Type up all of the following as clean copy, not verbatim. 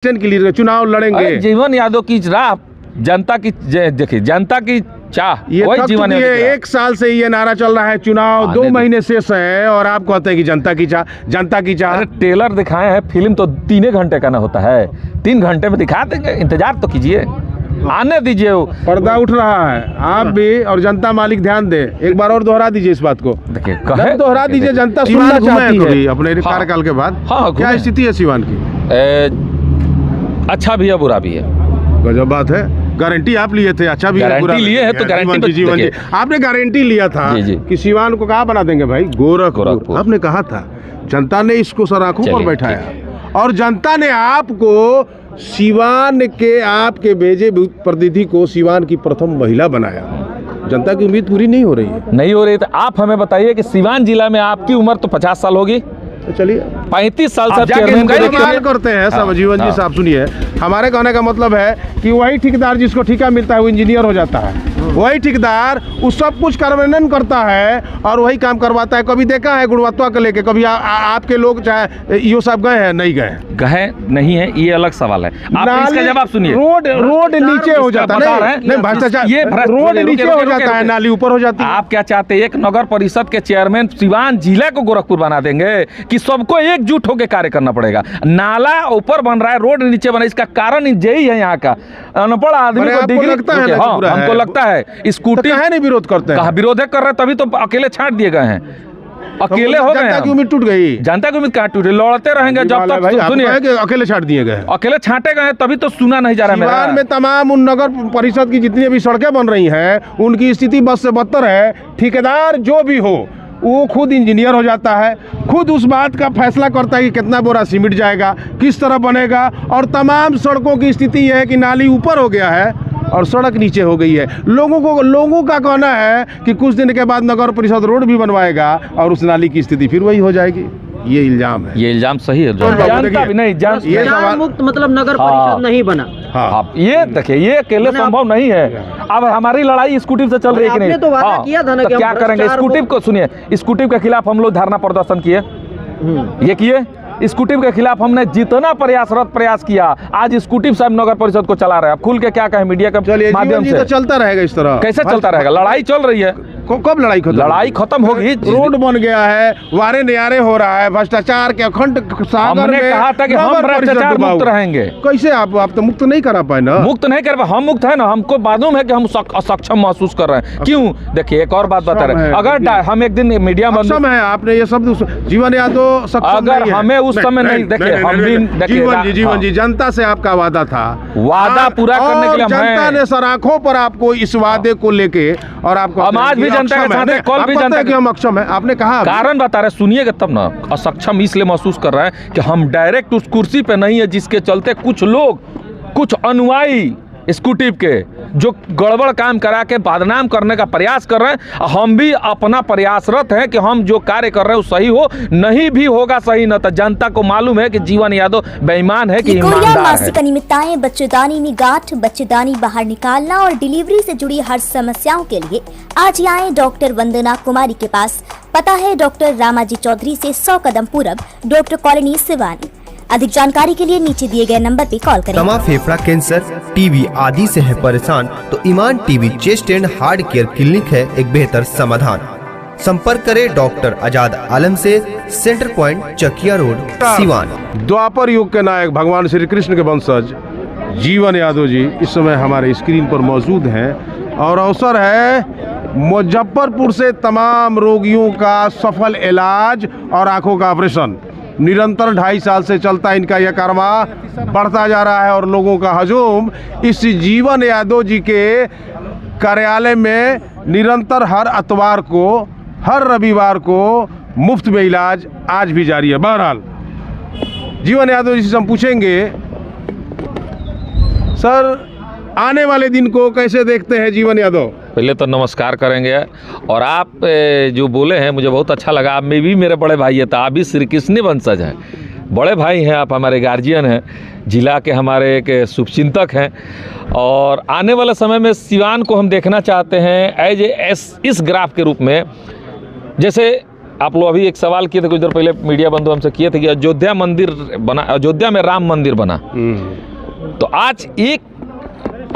के लिए चुनाव लड़ेंगे। जीवन यादव की राह जनता की, देखिए जनता की चाह, ये वही जीवन यादव की राह। 1 साल से ये नारा चल रहा है, चुनाव 2 महीने शेष है और आप कहते हैं कि जनता की चाह, जनता की चाह। अरे ट्रेलर दिखाए हैं, फिल्म तो 3 घंटे का ना होता है, 3 घंटे में दिखा देंगे, इंतजार तो कीजिए, आने दीजिए। पर्दा उठ रहा है, आप भी और जनता मालिक ध्यान दे। एक बार और दोहरा दीजिए इस बात को, देखिए दोहरा दीजिए, जनता सुनना चाहती है अपने कार्यकाल के बाद। हाँ, क्या स्थिति है सिवान की? अच्छा भी है बुरा भी है। गजब बात है, गारंटी आप लिए थे, अच्छा भी है बुरा गारंटी लिए है तो गारंटी जीवन जी, आपने गारंटी लिया था कि सिवान को कहाँ बना देंगे भाई, गोरखपुर। आपने कहा था, जनता ने इसको सर आंखों पर बैठाया और जनता ने आपको सिवान के आपके भेजे प्रतिनिधि को सिवान की प्रथम महिला बनाया। जनता की उम्मीद पूरी नहीं हो रही है। नहीं हो रही तो आप हमें बताइए कि सिवान जिला में आपकी उम्र तो 50 साल होगी, तो चलिए 35 साल से चेयरमैन करते हैं सब। जीवन जी साहब सुनिए, हमारे कहने का मतलब है कि वही ठेकेदार जिसको ठेका मिलता है वो इंजीनियर हो जाता है, वही ठेकेदार उस सब कुछ कार्यान्वयन करता है और वही काम करवाता है। कभी देखा है गुणवत्ता को लेके, कभी आपके लोग चाहे ईओ साहब गए हैं, नहीं गए नहीं है, ये अलग सवाल है। आप इसका जवाब सुनिए। रोड नीचे हो जाता है, नहीं भ्रष्टाचार, ये रोड नीचे हो जाता है, नाली ऊपर हो जाती है। आप क्या चाहते हैं, एक नगर परिषद के चेयरमैन सिवान जिला को गोरखपुर बना देंगे कि सबको एकजुट होकर कार्य करना पड़ेगा? नाला ऊपर बन रहा है, रोड नीचे बना, इसका कारण यही है। यहाँ का अनपढ़ आदमी को डिग्री लगता है, हमको लगता है स्कूटी नहीं विरोध करते हैं, विरोध कर रहे, तभी तो अकेले छांट दिए गए हैं, अकेले हो गए। जनता की उम्मीद टूट गई, जनता की उम्मीद कहाँ टूटी, लड़ते रहेंगे जब तक। सुनिए, अकेले छाट दिए गए, अकेले छांटे गए, तभी तो सुना नहीं जा रहा है। सिवान में तमाम उन नगर परिषद की जितनी भी सड़कें बन रही हैं, उनकी स्थिति बस से बदतर है। ठेकेदार जो भी हो वो खुद इंजीनियर हो जाता है, खुद उस बात का फैसला करता है कि कितना बोरा सीमेंट जाएगा, किस तरह बनेगा, और तमाम सड़कों की स्थिति यह है कि नाली ऊपर हो गया है और सड़क नीचे हो गई है। लोगों का कहना है कि कुछ दिन के बाद नगर परिषद रोड भी बनवाएगा और उस नाली की स्थिति फिर वही हो जाएगी। ये इल्जाम है, ये इल्जाम सही है। जानता भी नहीं, ये मुक्त मतलब नगर परिषद नहीं बना। हाँ, ये देखिए, ये अकेले संभव नहीं है। अब हमारी लड़ाई स्कूटी से चल रही है कि नहीं? तो वादा किया था ना कि क्या करेंगे? स्कूटी को सुनिए, स्कूटी के खिलाफ हम लोग धरना प्रदर्शन किए, ये किए। स्कूटी के खिलाफ हमने जितना प्रयास किया, आज स्कूटी साहब नगर परिषद को चला रहे हैं। खुल के क्या कहें मीडिया के माध्यम से? तो चलता रहेगा इस तरह, कैसे चलता रहेगा? लड़ाई चल रही है, कब लड़ाई खत्म? लड़ाई खत्म होगी। रोड बन गया है, वारे न्यारे हो रहा है, भ्रष्टाचार के अखंड सागर हमने कहा था कि हम भ्रष्टाचार मुक्त रहेंगे। कैसे आप तो मुक्त नहीं करा पाए ना? मुक्त नहीं कर पाए, हम मुक्त है ना। हमको मालूम है कि हम असक्षम महसूस कर रहे हैं। क्यों? देखिए, एक और बात बता रहे हैं, अगर हम एक दिन मीडिया में सक्षम है, आपने ये शब्द जीवन यादव सक्षम, अगर हमें उस समय नहीं देखे, हम भी जीवन जी जनता से आपका वादा था, वादा पूरा करने के लिए जनता ने सर आंखों पर आपको इस वादे को लेके, और आपको हम आज भी जनता के साथ, कल भी जनता कि हम अक्षम है, आपने कहा। कारण बता रहे, सुनिएगा तब ना। असक्षम इसलिए महसूस कर रहे हैं कि हम डायरेक्ट उस कुर्सी पे नहीं है, जिसके चलते कुछ लोग, कुछ अनुयायी स्कूटी के जो गड़बड़ काम करा के बदनाम करने का प्रयास कर रहे हैं। हम भी अपना प्रयासरत हैं कि हम जो कार्य कर रहे हैं वो सही हो, नहीं भी होगा सही न तो जनता को मालूम है कि जीवन यादव बेईमान है कि ईमानदार है। मासिक अनियमितताएं, बच्चेदानी में गांठ, बच्चेदानी बाहर निकालना और डिलीवरी से जुड़ी हर समस्याओं के लिए आज ही आए डॉक्टर वंदना कुमारी के पास। पता है डॉक्टर रामाजी चौधरी से 100 कदम पूरब, डॉक्टर कॉलोनी सिवानी। अधिक जानकारी के लिए नीचे दिए गए नंबर पे कॉल करें। दमा, फेफड़ा कैंसर, टीबी आदि से है परेशान तो Iman TB chest and heart care clinic है एक बेहतर समाधान। संपर्क करें डॉक्टर आजाद आलम से, centre point, Chakiya road, Siwan. द्वापर युग के नायक भगवान श्री कृष्ण के वंशज जीवन यादव जी इस समय हमारे स्क्रीन पर मौजूद हैं और अवसर है मुजफ्फरपुर से तमाम रोगियों का सफल इलाज और आंखों का ऑपरेशन। निरंतर 2.5 साल से चलता इनका यह कारवां बढ़ता जा रहा है और लोगों का हजूम इस जीवन यादव जी के कार्यालय में निरंतर हर इतवार को, हर रविवार को मुफ्त में इलाज आज भी जारी है। बहरहाल जीवन यादव जी से हम पूछेंगे, सर आने वाले दिन को कैसे देखते हैं जीवन यादव? पहले तो नमस्कार करेंगे, और आप जो बोले हैं मुझे बहुत अच्छा लगा। आप में भी मेरे बड़े भाई है, तो आप भी श्री कृष्ण वंशज हैं, बड़े भाई हैं, आप हमारे गार्जियन हैं, जिला के हमारे एक शुभचिंतक हैं। और आने वाले समय में सिवान को हम देखना चाहते हैं एज इस ग्राफ के रूप में। जैसे आप लोग अभी एक सवाल किए थे कुछ देर पहले, मीडिया बंधु हमसे किए थे कि अयोध्या मंदिर बना, अयोध्या में राम मंदिर बना। तो आज एक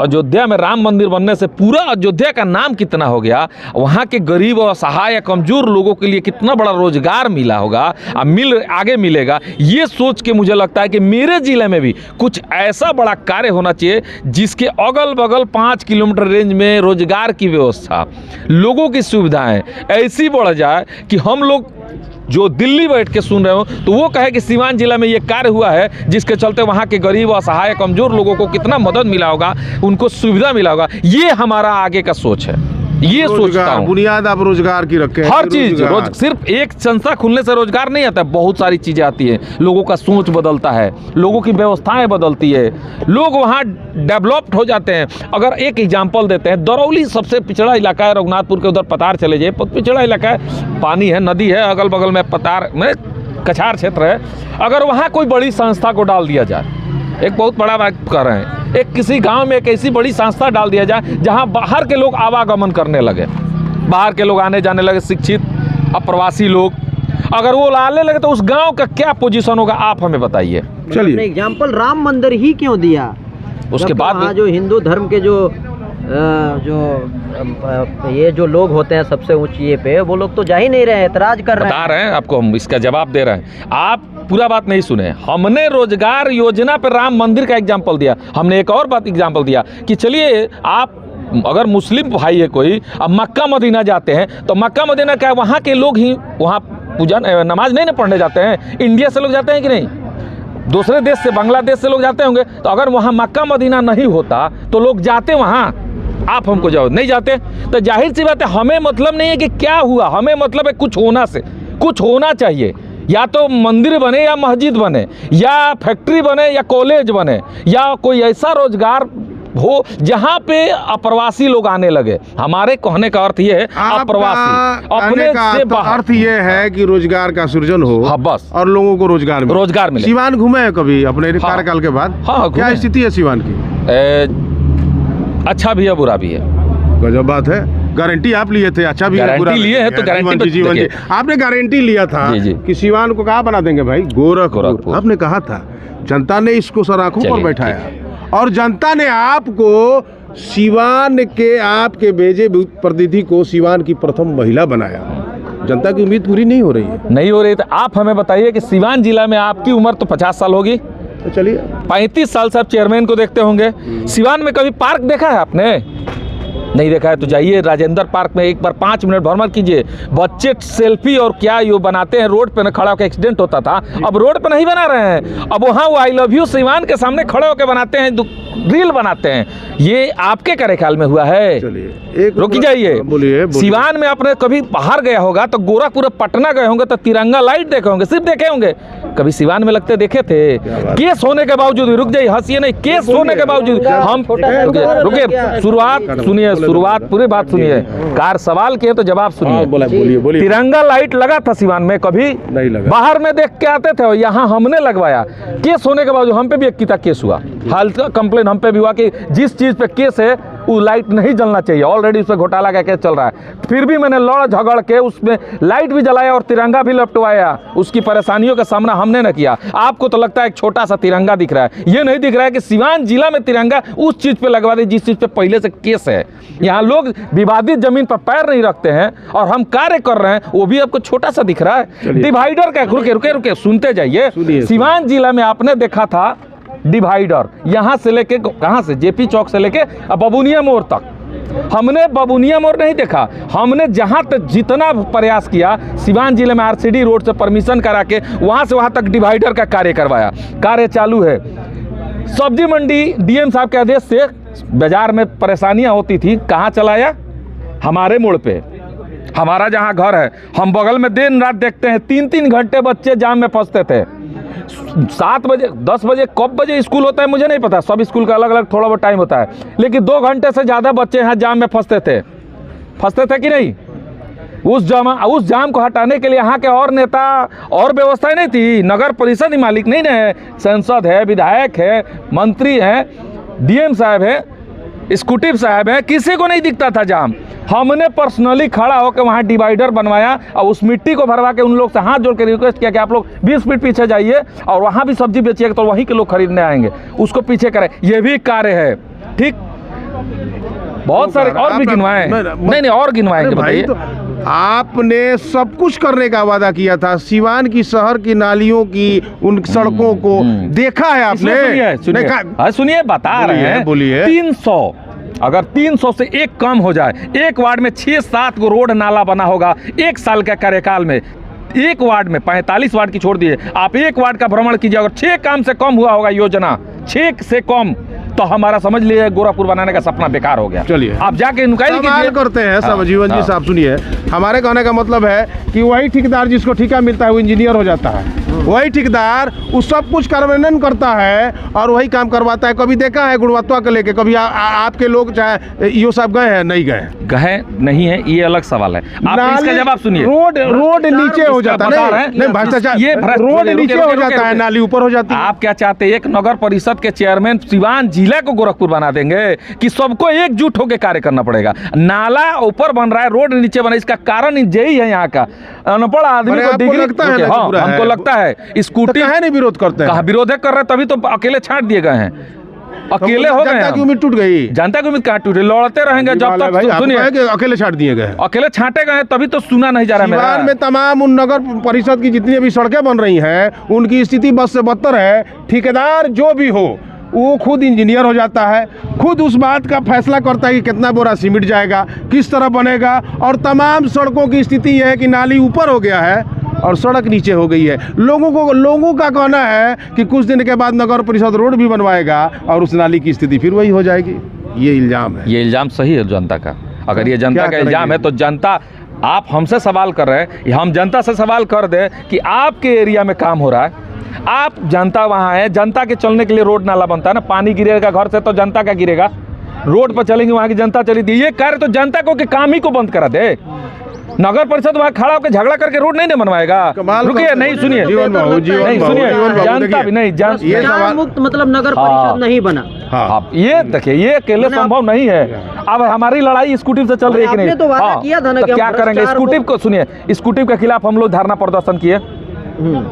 अयोध्या में राम मंदिर बनने से पूरा अयोध्या का नाम कितना हो गया, वहाँ के गरीब और असहाय कमजोर लोगों के लिए कितना बड़ा रोजगार मिला होगा, आगे मिलेगा। ये सोच के मुझे लगता है कि मेरे ज़िले में भी कुछ ऐसा बड़ा कार्य होना चाहिए जिसके अगल बगल 5 किलोमीटर रेंज में रोजगार की व्यवस्था, लोगों की सुविधाएं ऐसी बढ़ जाए कि हम लोग जो दिल्ली बैठ के सुन रहे हो तो वो कहे कि सीवान जिला में ये कार्य हुआ है जिसके चलते वहाँ के गरीब असहाय कमजोर लोगों को कितना मदद मिला होगा, उनको सुविधा मिला होगा। ये हमारा आगे का सोच है, ये सोचता हूँ। बुनियाद आप रोजगार की रखें, हर चीज सिर्फ एक संस्था खुलने से रोजगार नहीं आता, बहुत सारी चीजें आती है। लोगों का सोच बदलता है, लोगों की व्यवस्थाएं बदलती है, लोग वहाँ डेवलप्ड हो जाते हैं। अगर एक एग्जांपल देते हैं, दरौली सबसे पिछड़ा इलाका है, रघुनाथपुर के उधर पतार चले जाइए, पिछड़ा इलाका है, पानी है, नदी है, अगल बगल में पतार में कछार क्षेत्र है। अगर वहाँ कोई बड़ी संस्था को डाल दिया जाए, एक बहुत बड़ा बात कर रहे हैं, एक किसी गांव में एक ऐसी बड़ी संस्था डाल दिया जाए जहां बाहर के लोग आवागमन करने लगे, बाहर के लोग आने जाने लगे, शिक्षित अप्रवासी लोग, अगर वो लाने लगे तो उस गांव का क्या पोजीशन होगा, आप हमें बताइए। चलिए एग्जाम्पल राम मंदिर ही क्यों दिया, उसके बाद जो हिंदू धर्म के ये जो लोग होते हैं सबसे ऊंची पे, वो लोग तो जा ही नहीं रहे हैं, एतराज कर रहे हैं। बता रहे हैं आपको, हम इसका जवाब दे रहे हैं, आप पूरा बात नहीं सुने। हमने रोजगार योजना पर राम मंदिर का एग्जाम्पल दिया, हमने एक और बात एग्जाम्पल दिया कि चलिए आप अगर मुस्लिम भाई है कोई, अब मक्का मदीना जाते हैं तो मक्का मदीना क्या, वहाँ के लोग ही वहाँ पूजा नमाज नहीं ना पढ़ने जाते हैं, इंडिया से लोग जाते हैं कि नहीं, दूसरे देश से, बांग्लादेश से लोग जाते होंगे। तो अगर वहाँ मक्का मदीना नहीं होता तो लोग जाते वहाँ, आप हमको जाओ नहीं जाते, तो जाहिर सी बात है हमें मतलब नहीं है कि क्या हुआ, हमें मतलब है कुछ होना से, कुछ होना चाहिए, या तो मंदिर बने या मस्जिद बने या फैक्ट्री बने या कॉलेज बने या कोई ऐसा रोजगार हो जहाँ पे अप्रवासी लोग आने लगे। हमारे कहने का अर्थ ये है अप्रवासी, अपने से बाहर। अर्थ ये है कि रोजगार का सृजन हो, हाँ बस, और लोगों को रोजगार मिले। सीवान घूमे हैं कभी अपने कार्यकाल के बाद? हाँ, क्या स्थिति है सीवान की? अच्छा भी है, बुरा भी है। गजब बात है। गारंटी आप लिए थे, अच्छा भी है, बुरा लिए है, तो गारंटी जीवन जी आपने गारंटी लिया था कि सीवान को कहाँ बना देंगे भाई, गोरखपुर। आपने कहा था, जनता ने इसको सर आंखों पर बैठाया और जनता ने आपको सीवान के आपके भेजे प्रतिनिधि को सीवान की प्रथम महिला बनाया। जनता की उम्मीद पूरी नहीं हो रही है, नहीं हो रही। तो आप हमें बताइए कि सीवान जिला में आपकी उम्र तो 50 साल होगी, तो चलिए 35 साल से आप चेयरमैन को देखते होंगे। सीवान में कभी पार्क देखा है आपने? नहीं देखा है तो जाइए राजेंद्र पार्क में एक बार 5 मिनट भ्रमण कीजिए। बच्चे सेल्फी और क्या ये बनाते हैं, रोड पे न खड़ा होकर एक्सीडेंट होता था, अब रोड पे नहीं बना रहे हैं, अब वहाँ वो आई लव यू सीवान के सामने खड़े होकर बनाते हैं, रील बनाते हैं। ये आपके कार्यकाल में हुआ है? चलिए रुक जाइए, बोलिए। सीवान में आपने कभी बाहर गया होगा तो गोरखपुर पटना गए होंगे तो तिरंगा लाइट देखे होंगे, सिर्फ देखे होंगे, कभी सीवान में लगते देखे थे? केस होने के बावजूद, रुक जाइए, हंसिए नहीं, केस होने के बावजूद हम रुके, शुरुआत पूरी बात सुनिए, कार सवाल किए तो जवाब सुनिए। बोलिए। तिरंगा लाइट लगा था सीवान में? कभी नहीं लगा। बाहर में देख के आते थे, यहाँ हमने लगवाया। केस होने के बावजूद हम पे भी 21 केस हुआ, हाल का कंप्लेन हम पे भी हुआ कि जिस चीज पे केस है वो लाइट नहीं जलना चाहिए, ऑलरेडी उस पर घोटाला का केस चल रहा है। फिर भी मैंने लड़ झगड़ के उसमें लाइट भी जलाया और तिरंगा भी लपटवाया, उसकी परेशानियों का सामना हमने न किया। आपको तो लगता है एक छोटा सा तिरंगा दिख रहा है, ये नहीं दिख रहा है कि सीवान जिला में तिरंगा उस चीज पे लगवा दे जिस चीज पे पहले से केस है। यहाँ लोग विवादित जमीन पर पैर नहीं रखते हैं और हम कार्य कर रहे हैं, वो भी आपको छोटा सा दिख रहा है। डिवाइडर का, रुके सुनते जाइए। सीवान जिला में आपने देखा था डिवाइडर, यहाँ से लेके कहाँ से, जेपी चौक से लेके बबुनिया मोड़ तक। हमने बबुनिया मोड़ नहीं देखा, हमने जहाँ तक जितना प्रयास किया सीवान जिले में आरसीडी रोड से परमिशन करा के वहाँ से वहाँ तक डिवाइडर का कार्य करवाया, कार्य चालू है। सब्जी मंडी डीएम साहब के आदेश से बाजार में परेशानियाँ होती थी, कहाँ चलाया? हमारे मोड़ पे, हमारा जहाँ घर है, हम बगल में दिन रात देखते हैं 3-3 घंटे बच्चे जाम में फंसते थे। 7 बजे 10 बजे कब बजे स्कूल होता है मुझे नहीं पता, सब स्कूल का अलग अलग थोड़ा बहुत टाइम होता है, लेकिन 2 घंटे से ज़्यादा बच्चे यहाँ जाम में फंसते थे कि नहीं? उस जाम को हटाने के लिए यहाँ के और नेता और व्यवस्थाएं नहीं थी? नगर परिषद ही मालिक नहीं है, सांसद है, विधायक है, मंत्री हैं, डीएम साहब है, स्कूटी साहब है, किसी को नहीं दिखता था जाम। हमने पर्सनली खड़ा होकर वहाँ डिवाइडर बनवाया और उस मिट्टी को भरवा के उन लोग से हाथ जोड़ के रिक्वेस्ट किया कि आप लोग 20 फीट पीछे जाइए और वहाँ भी सब्जी बेचिएगा तो वहीं के लोग खरीदने आएंगे, उसको पीछे करें। ये भी कार्य है, ठीक। बहुत सारे और भी गिनवाए, नहीं और गिनवाएंगे। भाई तो आपने सब कुछ करने का वादा किया था, सिवान की शहर की नालियों की उन सड़कों को देखा है आपने? सुनिए बता रहे हैं, बोलिए। 300 अगर 300 से एक कम हो जाए, एक वार्ड में 6-7 को रोड नाला बना होगा एक साल के कार्यकाल में। एक वार्ड में 45 वार्ड की छोड़ दिए, आप एक वार्ड का भ्रमण कीजिए, अगर 6 काम से कम हुआ होगा योजना, 6 से कम, तो हमारा समझ लीजिए गोरखपुर बनाने का सपना बेकार हो गया। चलिए आप जाके इंक्वायरी कीजिए। करते हैं सब। जीवन जी हाँ। साहब सुनिए, हमारे कहने का मतलब है कि वही ठेकेदार जिसको ठेका मिलता है वो इंजीनियर हो जाता है, वही ठेकेदार वो सब कुछ कार्यान्वयन करता है और वही काम करवाता है। कभी देखा है गुणवत्ता को लेके? कभी आपके लोग चाहे ईओ साहब गए हैं? नहीं गए नहीं है, ये अलग सवाल है। आप इसका जवाब सुनिए। रोड नीचे हो जाता है, नहीं भ्रष्टाचार, ये रोड नीचे हो जाता है, नाली ऊपर हो जाती है। आप क्या चाहते हैं, एक नगर परिषद के चेयरमैन सिवान जिला को गोरखपुर बना देंगे कि सबको एकजुट होकर कार्य करना पड़ेगा? नाला ऊपर बन रहा है, रोड नीचे बना, इसका कारण यही है यहाँ का अनपढ़ आदमी को डिग्री लगता है। हमको लगता है स्कूटी नहीं विरोध करते हैं, कहा विरोध कर रहे, तभी तो अकेले छाट दिए गए हैं, अकेले हो गए। जनता की उम्मीद टूट गई, जनता की उम्मीद कहाँ टूटी? लड़ते रहेंगे जब तक। सुनिए, अकेले छाट दिए गए, अकेले छाटे गए तभी तो सुना नहीं जा रहा है मेरा। में तमाम उन नगर परिषद की जितनी भी सड़कें बन रही हैं उनकी स्थिति बस से बदतर है। ठेकेदार जो भी हो वो खुद इंजीनियर हो जाता है, खुद उस बात का फैसला करता है कि कितना बोरा सीमेंट जाएगा, किस तरह बनेगा, और तमाम सड़कों की स्थिति यह है कि नाली ऊपर हो गया है और सड़क नीचे हो गई है। लोगों का कहना है कि कुछ दिन के बाद नगर परिषद रोड भी बनवाएगा और उस नाली की स्थिति फिर वही हो जाएगी। ये इल्जाम है। ये इल्जाम सही है जनता का। अगर ये जनता का इल्जाम है तो जनता, आप हमसे सवाल कर रहे हैं, हम जनता से सवाल कर दे कि आपके एरिया में काम हो रहा है, आप जनता वहाँ है, जनता के चलने के लिए रोड नाला बनता है ना, पानी गिरेगा घर से तो जनता का गिरेगा, रोड पर चलेंगे वहाँ की जनता चली थी। ये कार्य तो जनता को के काम ही को बंद करा दे। नगर परिषद वहाँ खड़ा होकर झगड़ा करके रोड नहीं बनवाएगा। रुकिए, नहीं सुनिए, नहीं सुनिए, जनता भी नहीं भ्रष्टाचार मुक्त मतलब नगर परिषद नहीं बना। हाँ, ये देखिए, ये अकेले संभव नहीं है। अब हमारी लड़ाई स्कूटी से चल रही है कि नहीं? तो वादा किया था ना कि क्या करेंगे? स्कूटी को सुनिए, स्कूटी के खिलाफ हम लोग धरना प्रदर्शन किए,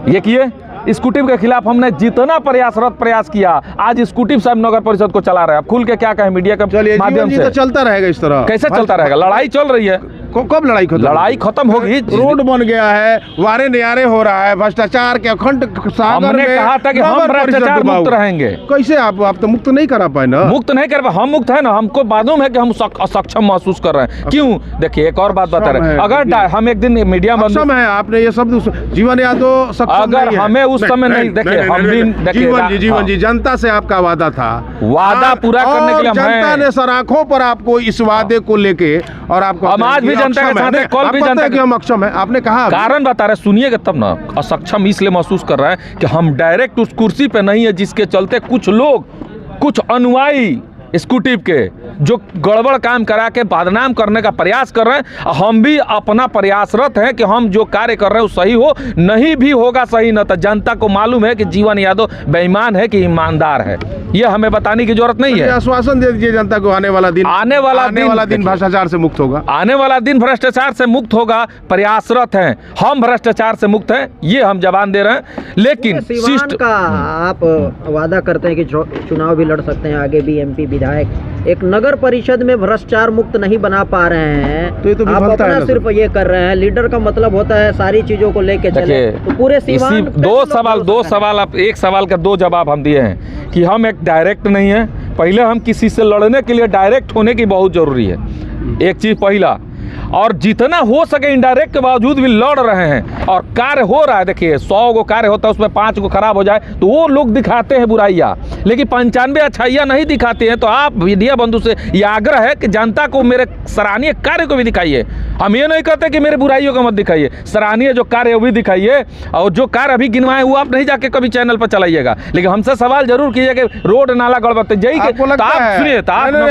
ये किए। स्कूटी के खिलाफ हमने जितना प्रयास किया, आज स्कूटी साहब नगर परिषद को चला रहे हैं। खुल के क्या कहें मीडिया के माध्यम से? तो चलता रहेगा इस तरह। कैसे चलता रहेगा? लड़ाई चल रही है। कब लड़ाई खत्म? लड़ाई खत्म होगी। रोड बन गया है, वारे न्यारे हो रहा है, भ्रष्टाचार के अखंड सागर हमने कहा था कि हम भ्रष्टाचार मुक्त रहेंगे। कैसे आप तो मुक्त नहीं करा पाए ना? मुक्त नहीं कर पाए, हम मुक्त है ना। हमको मालूम है कि हम असक्षम महसूस कर रहे हैं। क्यों? देखिए, एक और बात बता रहे हैं, अगर हम एक दिन मीडिया में सक्षम है, आपने ये शब्द जीवन यादव सक्षम, अगर हमें उस समय नहीं, देखिए हम भी जीवन जी जनता से आपका वादा था, वादा पूरा करने के लिए जनता ने सराखों पर आपको इस वादे को लेके, और आपको हम आज भी जनता के साथ है, कल भी जनता कि हम अक्षम है, आपने कहा। कारण बता रहे, सुनिएगा तब ना। असक्षम इसलिए महसूस कर रहा है कि हम डायरेक्ट उस कुर्सी पे नहीं है, जिसके चलते कुछ लोग, कुछ अनुयायी स्कूटी के जो गड़बड़ काम करा के बदनाम करने का प्रयास कर रहे हैं। हम भी अपना प्रयासरत हैं कि हम जो कार्य कर रहे हैं वो सही हो, नहीं भी होगा सही न तो जनता को मालूम है कि जीवन यादव बेईमान है कि ईमानदार है। ये हमें बताने की जरूरत नहीं है। आश्वासन दे दीजिए जनता को, आने वाला दिन भ्रष्टाचार से मुक्त होगा। आने वाला दिन भ्रष्टाचार से मुक्त होगा। प्रयासरत हैं हम, भ्रष्टाचार से मुक्त हैं, ये हम जवान दे रहे हैं। लेकिन सिवान का आप वादा करते हैं कि चुनाव भी लड़ सकते हैं आगे भी, एमपी विधायक, एक नगर परिषद में भ्रष्टाचार मुक्त नहीं बना पा रहे हैं, तो आप अपना सिर्फ ये कर रहे हैं। लीडर का मतलब होता है सारी चीजों को लेके चले, तो पूरे सिवान दो सवाल आप, एक सवाल का दो जवाब हम दिए हैं कि हम एक डायरेक्ट नहीं है। पहले हम किसी से लड़ने के लिए डायरेक्ट होने की बहुत जरूरी है, एक चीज पहला, और जितना हो सके इनडायरेक्ट के बावजूद भी लड़ रहे हैं और कार्य हो रहा है। देखिए 100 गो कार्य होता है, उसमें 5 गो खराब हो जाए तो वो लोग दिखाते हैं बुराइयाँ, लेकिन 95 अच्छाइयाँ नहीं दिखाते हैं। तो आप मीडिया बंधु से ये आग्रह है कि जनता को मेरे सराहनीय कार्य को भी दिखाइए। हम ये नहीं कहते कि मेरे बुराइयों को मत दिखाइए, सराहनीय जो कार्य वो भी दिखाइए, और जो कार्य अभी गिनवाए वो आप नहीं जाके कभी चैनल पर चलाइएगा, लेकिन हमसे सवाल जरूर कीजिए कि रोड नाला गड़बड़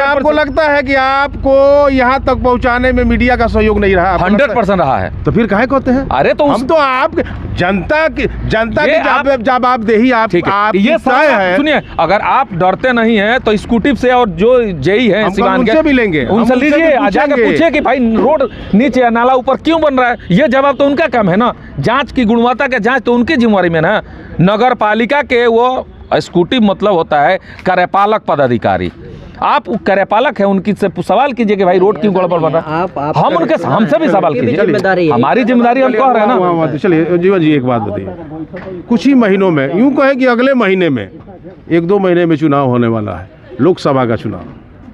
आपको लगता है कि आपको यहाँ तक पहुँचाने में मीडिया का सहयोग नहीं रहा? 100% रहा है। तो फिर काहे कहते हैं? अरे तो हम तो आप जनता की जब आप देही आप ठीक है, आप ये तय है। सुनिए, अगर आप डरते नहीं हैं तो स्कूटी से, और जो जेई है हम सिवान उनसे भी लेंगे, उनसे हम उनसे लीजिए, भी जाके पूछेंगे। पूछिए कि भाई रोड नीचे या नाला ऊपर क्यों बन रहा है। ये जवाब तो उनका काम है ना, जांच की गुणवत्ता के जांच तो उनकी जिम्मेवारी में ना। नगर पालिका के वो स्कूटी मतलब होता है कार्यपालक पदाधिकारी, आप कार्यपालक है, उनकी से सवाल कीजिए कि भाई रोड क्यों गड़बड़ बन रहा है। हम उनके हमसे भी सवाल कीजिए, हमारी जिम्मेदारी हम कह रहे हैं ना। चलिए जीवन जी एक बात बताइए, कुछ ही महीनों में, यूं कहें कि अगले महीने में, 1-2 महीने में चुनाव होने वाला है, लोकसभा का चुनाव,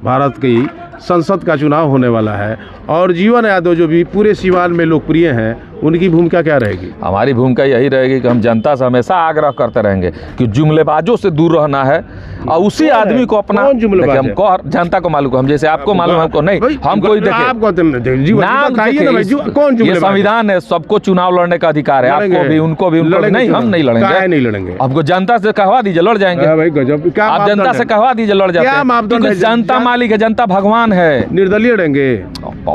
भारत की संसद का चुनाव होने वाला है, और जीवन यादव जो भी पूरे सिवान में लोकप्रिय हैं, उनकी भूमिका क्या रहेगी? हमारी भूमिका यही रहेगी कि हम जनता से हमेशा आग्रह करते रहेंगे कि जुमलेबाजों से दूर रहना है, और उसी आदमी को अपना, कौन जुमलेबाज है? हमको जनता को मालूम, हम जैसे आपको मालूम है, हमको नहीं, हम कोई आप कहते हैं देखिए कौन ये जुमलेबाज है? संविधान है, सबको चुनाव लड़ने का अधिकार है, आपको भी, उनको भी, उनको भी। नहीं, हम नहीं लड़ेंगे। काहे नहीं लड़ेंगे? आपको जनता से कहवा दीजिए, लड़ जाएंगे। भाई गजब, क्या आप जनता से कहवा दीजिए, लड़ जाते क्या हैं, मापदंड क्योंकि है? जनता मालिक है, जनता भगवान है। निर्दलीय लड़ेंगे?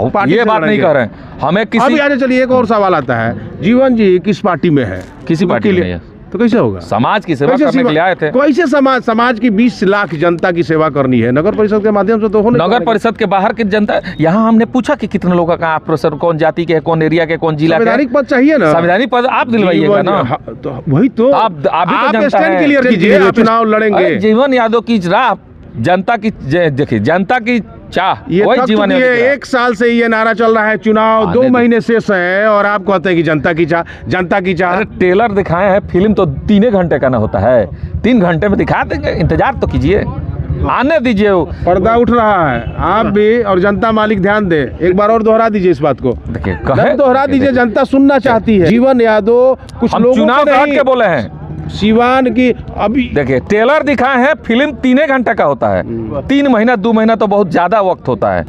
पार्टी ये से बात नहीं लड़ेंगे? कर रहे हैं हमें किसी। अभी आगे चलिए, एक और सवाल आता है, जीवन जी किस पार्टी में है? किसी पार्टी में नहीं है। तो कैसे होगा? समाज की सेवा कैसे करने के लिए आए थे। कैसे समाज की 20 लाख जनता की सेवा करनी है? नगर परिषद के माध्यम से तो होने, नगर परिषद के बाहर की जनता, यहाँ हमने पूछा कि कितने लोगों का आप प्रोफेसर, कौन जाति के, कौन एरिया के, कौन जिला के। संवैधानिक पद चाहिए ना, संवैधानिक पद आप दिलवाइएगा ना। तो वही तो आप भी तो जनता स्टैंड है। क्लियर कीजिए, आप चुनाव लड़ेंगे। अरे जीवन यादव की राह, जनता की, देखिए जनता की चाह, ये वही तक जीवन तो यादव की राह। 1 साल से ये नारा चल रहा है, चुनाव 2 महीने शेष है, और आप कहते हैं कि जनता की चाह, जनता की चाह। अरे ट्रेलर दिखाए हैं, फिल्म तो 3 घंटे का ना होता है, 3 घंटे में दिखा देंगे, इंतजार तो कीजिए, आने दीजिए। पर्दा उठ रहा है, आप भी और जनता मालिक ध्यान दे, एक बार और दोहरा दीजिए इस बात को, देखिए दोहरा दीजिए, जनता सुनना चाहती है। जीवन यादव कुछ हम लोगों चुनाव को हट नहीं, के बोले हैं, सिवान की अभी देखिए ट्रेलर दिखाए हैं, फिल्म 3 घंटे का होता है, 3 महीना 2 महीना तो बहुत ज्यादा वक्त होता है,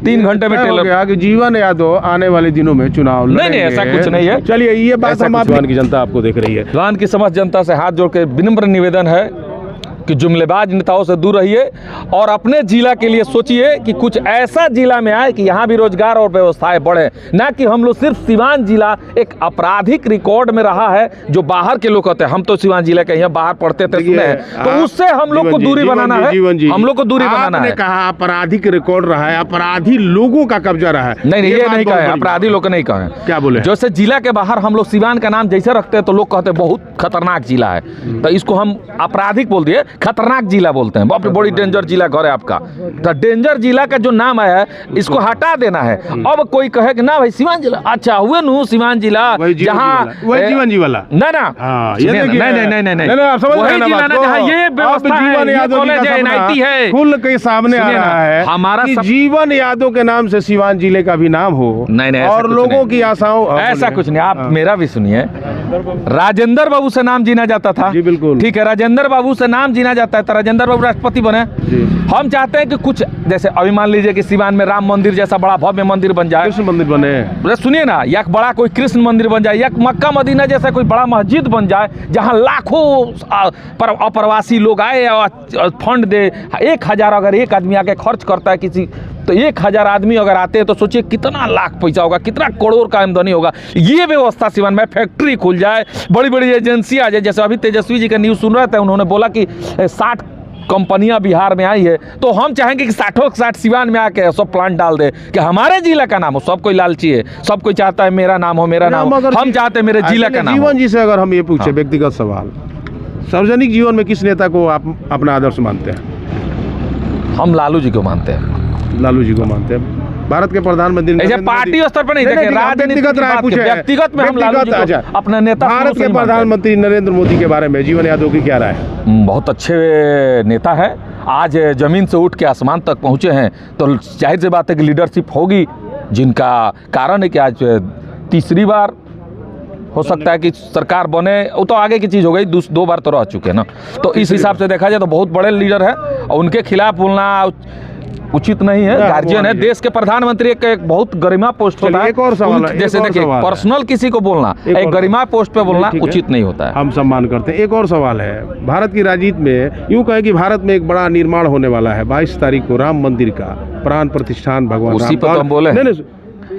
3 घंटे में तय हो ट्रेलर। गया कि जीवन यादव आने वाले दिनों में चुनाव नहीं, लड़ेंगे। ऐसा कुछ नहीं है। चलिए ये बात ऐसा हम कुछ सिवान की जनता आपको देख रही है। सिवान की समस्त जनता से हाथ जोड़ के विनम्र निवेदन है कि जुमलेबाज नेताओं से दूर रहिए, और अपने जिला के लिए सोचिए कि कुछ ऐसा जिला में आए कि यहाँ भी रोजगार और व्यवस्थाएं बढ़े, ना कि हम लोग सिर्फ सिवान जिला एक आपराधिक रिकॉर्ड में रहा है, जो बाहर के लोग कहते हैं। हम तो सिवान जिले के यहाँ बाहर पढ़ते थे, सुने हैं, तो उससे हम लोग को दूरी बनाना है, हम लोग को दूरी बनाना है। आपने कहा आपराधिक रिकॉर्ड रहा है, अपराधी लोगों का कब्जा रहा है। नहीं, ये बात नहीं बहुत कहे, बड़ी अपराधी लोग नहीं कहे। क्या बोले? जैसे जिला के बाहर हम लोग सिवान का नाम जैसे रखते हैं तो लोग कहते हैं बहुत खतरनाक जिला है, तो इसको हम आपराधिक बोल दिए, खतरनाक जिला बोलते हैं। बाप रे, बड़ी डेंजर जिला घर है आपका, तो डेंजर जिला का जो नाम आया है इसको हटा देना है। अब कोई कहे कि ना भाई सिवान जिला, अच्छा हुए नु सिवान जिला, जहाँ वही जीवन जी वाला ना ना, ये देखिए, नहीं, आप समझ रहे हैं वही ना जिला बात ना को? जहाँ ये अब व्यवस्था है, जीवन ये यादव जी कॉलेज का है, सपना NIT है, खुल के सामने आ सुनिए ना, रहा है हमारा कि सब- जीवन यादव के नाम से सिवान जिले का भी नाम हो, नहीं, ऐसा और कुछ लोगों नहीं। की आशाओं, ऐसा कुछ नहीं। आप मेरा भी सुनिए, राजेंद्र बाबू से नाम जीना जाता था, जी बिल्कुल, ठीक है, राजेंद्र बाबू से नाम जीना जाता है, तो राजेंद्र बाबू राष्ट्रपति बने। हम चाहते हैं कि कुछ, जैसे अभी मान लीजिए कि सिवान में राम मंदिर जैसा बड़ा भव्य मंदिर बन जाए, कृष्ण मंदिर बने, सुनिए ना, या बड़ा कोई कृष्ण मंदिर बन जाए, या मक्का मदीना जैसा कोई बड़ा मस्जिद बन जाए, जहां लाखों अप्रवासी लोग आए और फंड दे। 1000 अगर एक आदमी आके खर्च करता है किसी, तो 1000 आदमी अगर आते हैं तो सोचिए कितना लाख पैसा होगा, कितना करोड़ का आमदनी होगा। ये व्यवस्था सिवान में, फैक्ट्री खुल जाए, बड़ी बड़ी एजेंसी आ जाए, जैसे अभी तेजस्वी जी का न्यूज़ सुन रहे थे, उन्होंने बोला कि 60 कंपनियां बिहार में आई है, तो हम चाहेंगे कि 60 सिवान में आके सब प्लांट डाल दे, कि हमारे जिला का नाम हो। सब कोई लालची है, सब कोई चाहता है मेरा नाम हो, मेरा नाम हो। हम चाहते हैं मेरे जिला का नाम हो। जीवन जी से अगर हम ये पूछे व्यक्तिगत सवाल, सार्वजनिक जीवन में किस नेता को आप अपना आदर्श मानते हैं? हम लालू जी को मानते हैं। लालू जी को मानते हैं, भारत के प्रधानमंत्री ऐसे पार्टी स्तर पर नहीं, देखिए राजनीतिक व्यक्तिगत में हम लालू जी को अपना नेता, भारत के प्रधानमंत्री नरेंद्र मोदी के बारे में जीवन यादव की क्या राय है? बहुत अच्छे नेता है, आज जमीन से उठ के आसमान तक पहुंचे हैं, तो जाहिर सी बात है कि लीडरशिप होगी, जिनका कारण है कि आज तीसरी बार हो सकता है कि सरकार बने, वो तो आगे की चीज़ हो गई, 2 बार तो रह चुके हैं ना। तो इस हिसाब से देखा जाए तो बहुत बड़े लीडर है, और उनके खिलाफ बोलना उचित नहीं है। गार्जियन है, देश के प्रधानमंत्री एक बहुत गरिमा पोस्ट होता है। एक और सवाल है, जैसे देखिए पर्सनल किसी को बोलना, एक गरिमा पोस्ट पे बोलना उचित नहीं होता है। हम सम्मान करते हैं। एक और सवाल है, भारत की राजनीति में यूं कहे कि भारत में एक बड़ा निर्माण होने वाला है 22 तारीख को, राम मंदिर का प्राण प्रतिष्ठान भगवान उसी राम पर तो हम बोले। नहीं,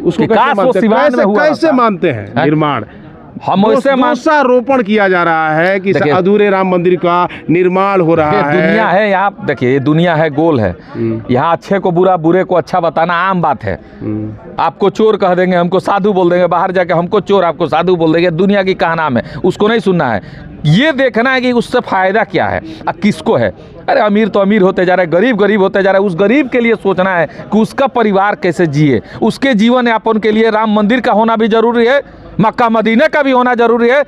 उसको कि काश वो सिवान में हुआ कैसे रहता। मानते हैं हैं? निर्माण? हम वैसे दोषारोपण किया जा रहा है कि देखिए, अधूरे राम मंदिर का निर्माण हो रहा ये है। दुनिया है यहाँ, देखिए ये दुनिया है, गोल है। यहाँ अच्छे को बुरा, बुरे को अच्छा बताना आम बात है। आपको चोर कह देंगे, हमको साधु बोल देंगे, बाहर जाके हमको चोर, आपको साधु बोल देंगे। दुनिया की कहा नाम है, उसको नहीं सुनना है, ये देखना है कि उससे फायदा क्या है और किसको है। अरे अमीर तो अमीर होते जा रहे हैं, गरीब गरीब होते जा रहे हैं। उस गरीब के लिए सोचना है कि उसका परिवार कैसे जिए, उसके जीवन यापन के लिए राम मंदिर का होना भी जरूरी है, मक्का मदीना का भी होना जरूरी है,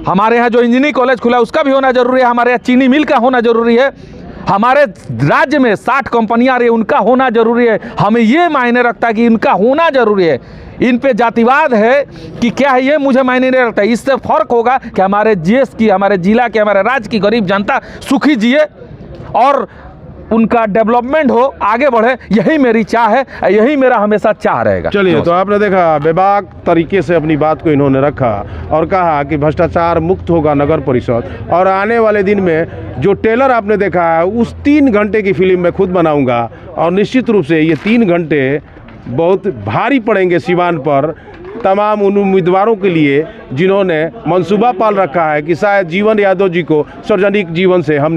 हमारे यहाँ जो इंजीनियरिंग कॉलेज खुला उसका भी होना जरूरी है, हमारे यहाँ चीनी मिल का होना जरूरी है, हमारे राज्य में 60 कंपनियां आ रही है उनका होना जरूरी है। हमें ये मायने रखता है कि इनका होना जरूरी है। इन पे जातिवाद है कि क्या है, ये मुझे मायने नहीं रखता। इससे फर्क होगा कि हमारे देश की, हमारे जिला की, हमारे राज्य की गरीब जनता सुखी जिए और उनका डेवलपमेंट हो, आगे बढ़े। यही मेरी चाह है, यही मेरा हमेशा चाह रहेगा। चलिए, तो आपने देखा बेबाक तरीके से अपनी बात को इन्होंने रखा और कहा कि भ्रष्टाचार मुक्त होगा नगर परिषद, और आने वाले दिन में जो ट्रेलर आपने देखा है उस 3 घंटे की फिल्म मैं खुद बनाऊंगा, और निश्चित रूप से ये 3 घंटे बहुत भारी पड़ेंगे सिवान पर, तमाम उन उम्मीदवारों के लिए जिन्होंने मंसूबा पाल रखा है कि शायद जीवन यादव जी को सार्वजनिक जीवन से हमने